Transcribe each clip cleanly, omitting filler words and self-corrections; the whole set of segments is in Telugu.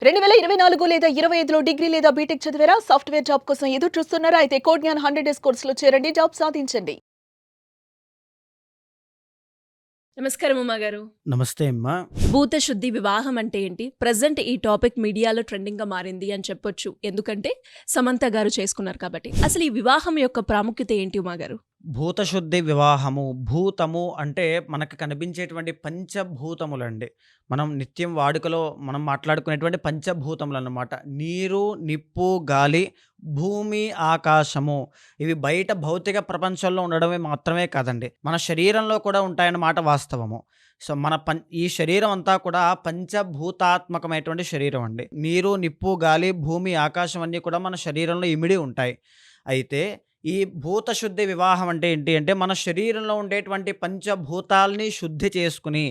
2024 లేదా 25లో డిగ్రీ లేదా బీటెక్ చదివారా? సాఫ్ట్‌వేర్ జాబ్ కోసం ఎదురు చూస్తున్నారా? అయితే కోడ్ జ్ఞాన్ 100 డేస్ కోర్సులో చేరండి. జాబ్ సాధించండి. నమస్కారం ఉమా గారు. నమస్తే అమ్మా. భూత శుద్ధి వివాహం అంటే ఏంటి? ప్రెజెంట్ ఈ టాపిక్ మీడియాలో ట్రెండింగ్‌గా మారింది అని చెప్పొచ్చు. ఎందుకంటే సమంత గారు చేసుకున్నారు కాబట్టి. అసలు ఈ వివాహం యొక్క ప్రాముఖ్యత ఏంటి ఉమా గారు? భూతశుద్ధి వివాహము. భూతము అంటే మనకు కనిపించేటువంటి పంచభూతములండి. మనం నిత్యం వాడుకలో మనం మాట్లాడుకునేటువంటి పంచభూతములన్నమాట. నీరు, నిప్పు, గాలి, భూమి, ఆకాశము. ఇవి బయట భౌతిక ప్రపంచంలో ఉండడమే మాత్రమే కాదండి. మన శరీరంలో కూడా ఉంటాయన్నమాట వాస్తవము. సో, ఈ శరీరం అంతా కూడా పంచభూతాత్మకమైనటువంటి శరీరం అండి. నీరు, నిప్పు, గాలి, భూమి, ఆకాశం అన్నీ కూడా మన శరీరంలో ఇమిడి ఉంటాయి. అయితే ఈ భూతశుద్ధి వివాహం అంటే ఏంటి అంటే, మన శరీరంలో ఉండేటువంటి పంచభూతాల్ని శుద్ధి చేసుకుని,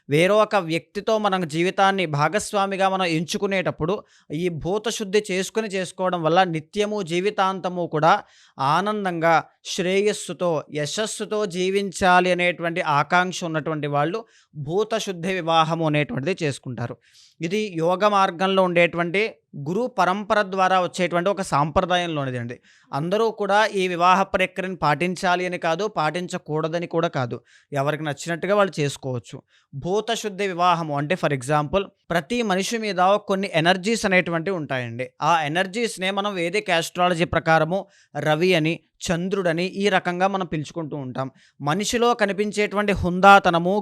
వేరొక వ్యక్తితో మన జీవితాన్ని భాగస్వామిగా మనం ఎంచుకునేటప్పుడు, ఈ భూతశుద్ధి చేసుకోవడం వల్ల నిత్యము జీవితాంతము కూడా ఆనందంగా, శ్రేయస్సుతో, యశస్సుతో జీవించాలి అనేటువంటి ఆకాంక్ష ఉన్నటువంటి వాళ్ళు భూతశుద్ధి వివాహము అనేటువంటిది చేసుకుంటారు. ఇది యోగ మార్గంలో ఉండేటువంటి గురు పరంపర ద్వారా వచ్చేటువంటి ఒక సాంప్రదాయంలోనిది అండి. అందరూ కూడా ఈ వివాహ ప్రక్రియను పాటించాలి అని కాదు, పాటించకూడదని కూడా కాదు. ఎవరికి నచ్చినట్టుగా వాళ్ళు చేసుకోవచ్చు. భూతశుద్ధి వివాహము అంటే ఫర్ ఎగ్జాంపుల్, ప్రతి మనిషి మీద కొన్ని ఎనర్జీస్ అనేటువంటివి ఉంటాయండి. ఆ ఎనర్జీస్‌నే మనం వేదిక్ యాస్ట్రాలజీ ప్రకారము రవి అని, చంద్రుడని ఈ రకంగా మనం పిలుచుకుంటూ ఉంటాం. మనిషిలో కనిపించేటువంటి హుందాతనము,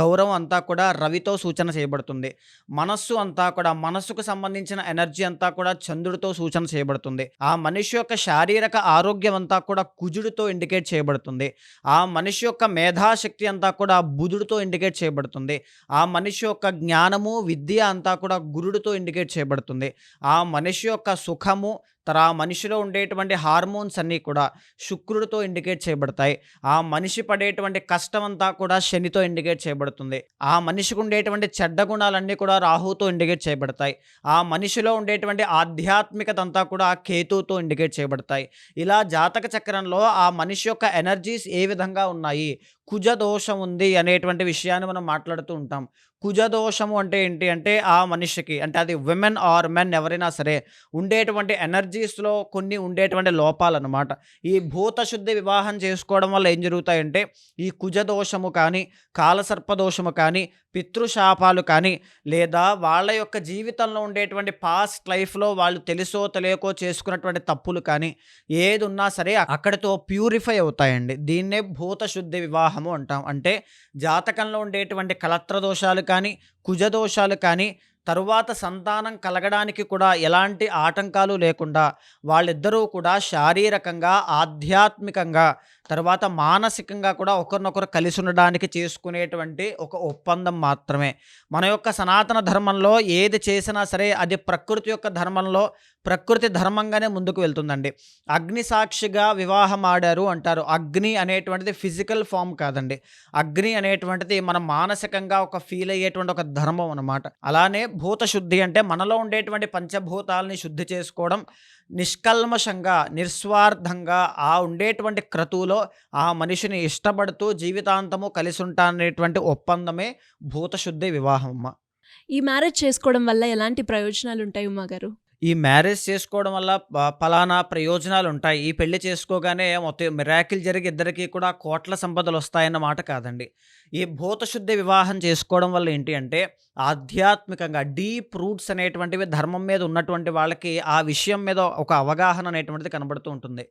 గౌరవం అంతా కూడా రవితో సూచన చేయబడుతుంది. మనస్సుకు సంబంధించిన ఎనర్జీ అంతా కూడా చంద్రుడితో సూచన చేయబడుతుంది. ఆ మనిషి యొక్క శారీరక ఆరోగ్యం అంతా కూడా కుజుడితో ఇండికేట్ చేయబడుతుంది. ఆ మనిషి యొక్క మేధాశక్తి అంతా కూడా బుధుడితో ఇండికేట్ చేయబడుతుంది. ఆ మనిషి యొక్క జ్ఞానము, విద్య అంతా కూడా గురుడితో ఇండికేట్ చేయబడుతుంది. ఆ మనిషి యొక్క సుఖము, ఆ మనిషిలో ఉండేటువంటి హార్మోన్స్ అన్నీ కూడా శుక్రుడితో ఇండికేట్ చేయబడతాయి. ఆ మనిషి పడేటువంటి కష్టం అంతా కూడా శనితో ఇండికేట్ చేయబడుతుంది. ఆ మనిషికి ఉండేటువంటి చెడ్డ గుణాలన్నీ కూడా రాహుతో ఇండికేట్ చేయబడతాయి. ఆ మనిషిలో ఉండేటువంటి ఆధ్యాత్మికత అంతా కూడా కేతువుతో ఇండికేట్ చేయబడతాయి. ఇలా జాతక చక్రంలో ఆ మనిషి యొక్క ఎనర్జీస్ ఏ విధంగా ఉన్నాయి, కుజ దోషం ఉంది అనేటువంటి విషయాన్ని మనం మాట్లాడుతూ ఉంటాం. కుజ దోషము అంటే ఏంటి అంటే, ఆ మనిషికి అంటే అది విమెన్ ఆర్ మెన్ ఎవరైనా సరే ఉండేటువంటి ఎనర్జీస్‌లో కొన్ని ఉండేటువంటి లోపాలన్నమాట. ఈ భూతశుద్ధి వివాహం చేసుకోవడం వల్ల ఏం జరుగుతాయంటే, ఈ కుజ దోషము కానీ, కాలసర్ప దోషము కానీ, పితృశాపాలు కానీ, లేదా వాళ్ళ యొక్క జీవితంలో ఉండేటువంటి పాస్ట్ లైఫ్‌లో వాళ్ళు తెలుసో తెలియకో చేసుకున్నటువంటి తప్పులు కానీ, ఏదున్నా సరే అక్కడితో ప్యూరిఫై అవుతాయండి. దీన్నే భూతశుద్ధి వివాహము అంటాం. అంటే జాతకంలో ఉండేటువంటి కలత్ర దోషాలు కానీ, కుజ దోషాలు కానీ, తరువాత సంతానం కలగడానికి కూడా ఎలాంటి ఆటంకాలు లేకుండా వాళ్ళిద్దరూ కూడా శారీరకంగా, ఆధ్యాత్మికంగా, తర్వాత మానసికంగా కూడా ఒకరినొకరు కలిసి ఉండడానికి చేసుకునేటువంటి ఒక ఒప్పందం మాత్రమే. మన యొక్క సనాతన ధర్మంలో ఏది చేసినా సరే అది ప్రకృతి యొక్క ధర్మంలో, ప్రకృతి ధర్మంగానే ముందుకు వెళ్తుందండి. అగ్ని సాక్షిగా వివాహం ఆడారు అంటారు. అగ్ని అనేటువంటిది ఫిజికల్ ఫామ్ కాదండి. అగ్ని అనేటువంటిది మనం మానసికంగా ఒక ఫీల్ అయ్యేటువంటి ఒక ధర్మం అన్నమాట. అలానే భూత శుద్ధి అంటే మనలో ఉండేటువంటి పంచభూతాలని శుద్ధి చేసుకోవడం, నిష్కల్మషంగా, నిస్వార్థంగా ఆ ఉండేటువంటి క్రతువులో ఆ మనిషిని ఇష్టపడుతూ జీవితాంతము కలిసి ఉంటాననేటువంటి ఒప్పందమే భూతశుద్ధి వివాహం అమ్మ. ఈ మ్యారేజ్ చేసుకోవడం వల్ల ఎలాంటి ప్రయోజనాలుంటాయి ఉమా గారు? ఈ మ్యారేజ్ చేసుకోవడం వల్ల పలానా ప్రయోజనాలుంటాయి. ఈ పెళ్లి చేసుకోగానే మొత్తం మిరాకిల్ జరిగి ఇద్దరికీ కూడా కోట్ల సంపదలొస్తాయన్న మాట కాదండి. ఈ భూతశుద్ధి వివాహం చేసుకోవడం వల్ల ఏంటి అంటే, ఆధ్యాత్మికంగా డీప్ రూట్స్ అనేటువంటివి ధర్మం మీద ఉన్నటువంటి వాళ్ళకి ఆ విషయం మీద ఒక అవగాహన అనేటువంటిది కనబడుతూ ఉంటుంది.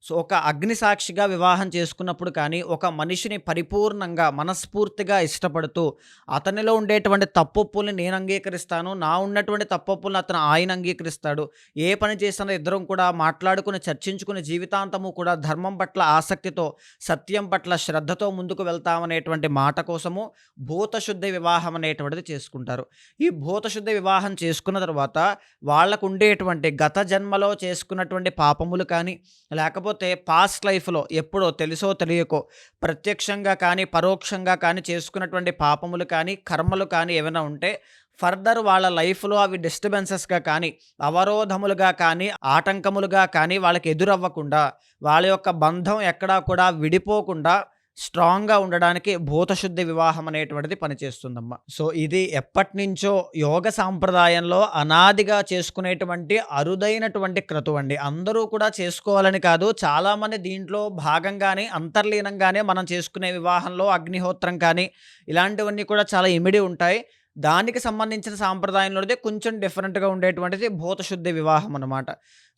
సో, ఒక అగ్ని సాక్షిగా వివాహం చేసుకున్నప్పుడు కానీ, ఒక మనిషిని పరిపూర్ణంగా, మనస్ఫూర్తిగా ఇష్టపడుతూ, అతనిలో ఉండేటువంటి తప్పొప్పుల్ని నేను అంగీకరిస్తాను, నా ఉన్నటువంటి తప్పొప్పుల్ని ఆయన అంగీకరిస్తాడు. ఏ పని చేసినా ఇద్దరం కూడా మాట్లాడుకుని, చర్చించుకుని జీవితాంతము కూడా ధర్మం పట్ల ఆసక్తితో, సత్యం పట్ల శ్రద్ధతో ముందుకు వెళ్తామనేటువంటి మాట కోసము భూతశుద్ధి వివాహం అనేటువంటిది చేసుకుంటారు. ఈ భూతశుద్ధి వివాహం చేసుకున్న తర్వాత వాళ్ళకు ఉండేటువంటి గత జన్మలో చేసుకున్నటువంటి పాపములు కానీ, లేకపోతే పాస్ట్ లైఫ్‌లో ఎప్పుడో తెలుసో తెలియకో ప్రత్యక్షంగా కానీ, పరోక్షంగా కానీ చేసుకున్నటువంటి పాపములు కానీ, కర్మలు కానీ ఏమైనా ఉంటే ఫర్దర్ వాళ్ళ లైఫ్‌లో అవి డిస్టర్బెన్సెస్‌గా కానీ, అవరోధములుగా కానీ, ఆటంకములుగా కానీ వాళ్ళకి ఎదురవ్వకుండా, వాళ్ళ యొక్క బంధం ఎక్కడా కూడా విడిపోకుండా స్ట్రాంగ్‌గా ఉండడానికి భూతశుద్ధి వివాహం అనేటువంటిది పనిచేస్తుందమ్మా. సో, ఇది ఎప్పటినుంచో యోగ సాంప్రదాయంలో అనాదిగా చేసుకునేటువంటి అరుదైనటువంటి క్రతువండి. అందరూ కూడా చేసుకోవాలని కాదు. చాలామంది దీంట్లో భాగంగానే అంతర్లీనంగానే మనం చేసుకునే వివాహంలో అగ్నిహోత్రం కానీ, ఇలాంటివన్నీ కూడా చాలా ఇమిడి ఉంటాయి. దానికి సంబంధించిన సాంప్రదాయంలోదే కొంచెం డిఫరెంట్‌గా ఉండేటువంటిది భూతశుద్ధి వివాహం అనమాట.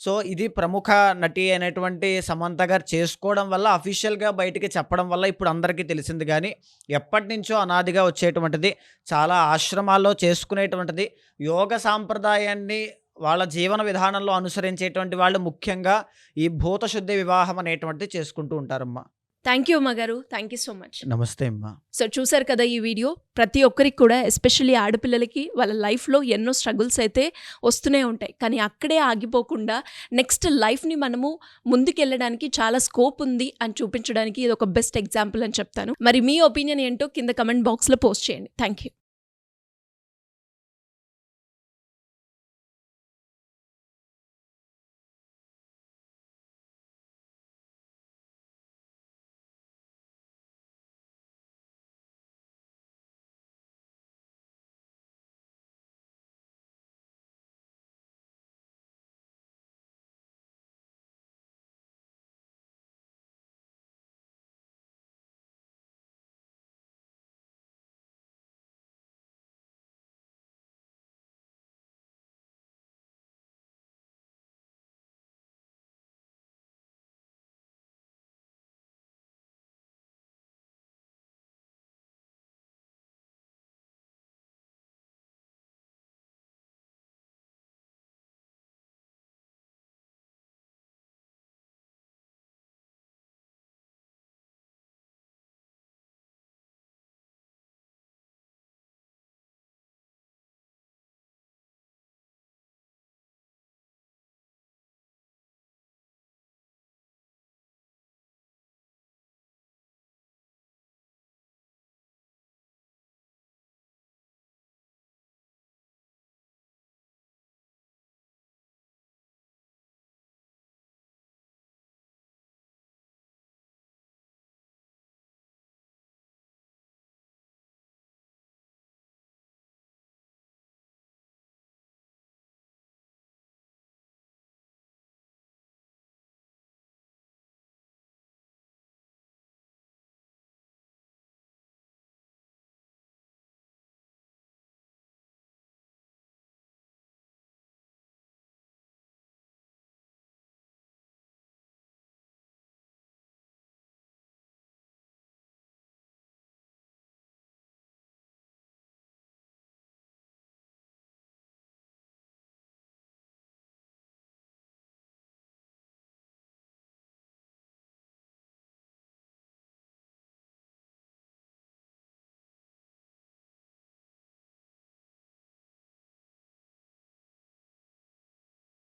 సో, ఇది ప్రముఖ నటి అయినటువంటి సమంత గారు చేసుకోవడం వల్ల అఫీషియల్‌గా బయటికి చెప్పడం వల్ల ఇప్పుడు అందరికీ తెలిసింది గానీ, ఎప్పటినుంచో అనాదిగా వచ్చేటువంటిది, చాలా ఆశ్రమాల్లో చేసుకునేటువంటిది, యోగ సాంప్రదాయాన్ని వాళ్ళ జీవన విధానంలో అనుసరించేటువంటి వాళ్ళు ముఖ్యంగా ఈ భూతశుద్ధి వివాహం అనేటువంటిది చేసుకుంటూ ఉంటారమ్మా. థ్యాంక్ యూ అమ్మగారు. Thank you so much. నమస్తే అమ్మా. సో చూసారు కదా ఈ వీడియో. ప్రతి ఒక్కరికి కూడా ఎస్పెషల్లీ ఆడపిల్లలకి వాళ్ళ లైఫ్లో ఎన్నో స్ట్రగుల్స్ అయితే వస్తూనే ఉంటాయి. కానీ అక్కడే ఆగిపోకుండా నెక్స్ట్ లైఫ్ని మనము ముందుకెళ్ళడానికి చాలా స్కోప్ ఉంది అని చూపించడానికి ఇది ఒక బెస్ట్ ఎగ్జాంపుల్ అని చెప్తాను. మరి మీ ఒపీనియన్ ఏంటో కింద కమెంట్ బాక్స్లో పోస్ట్ చేయండి. Thank you.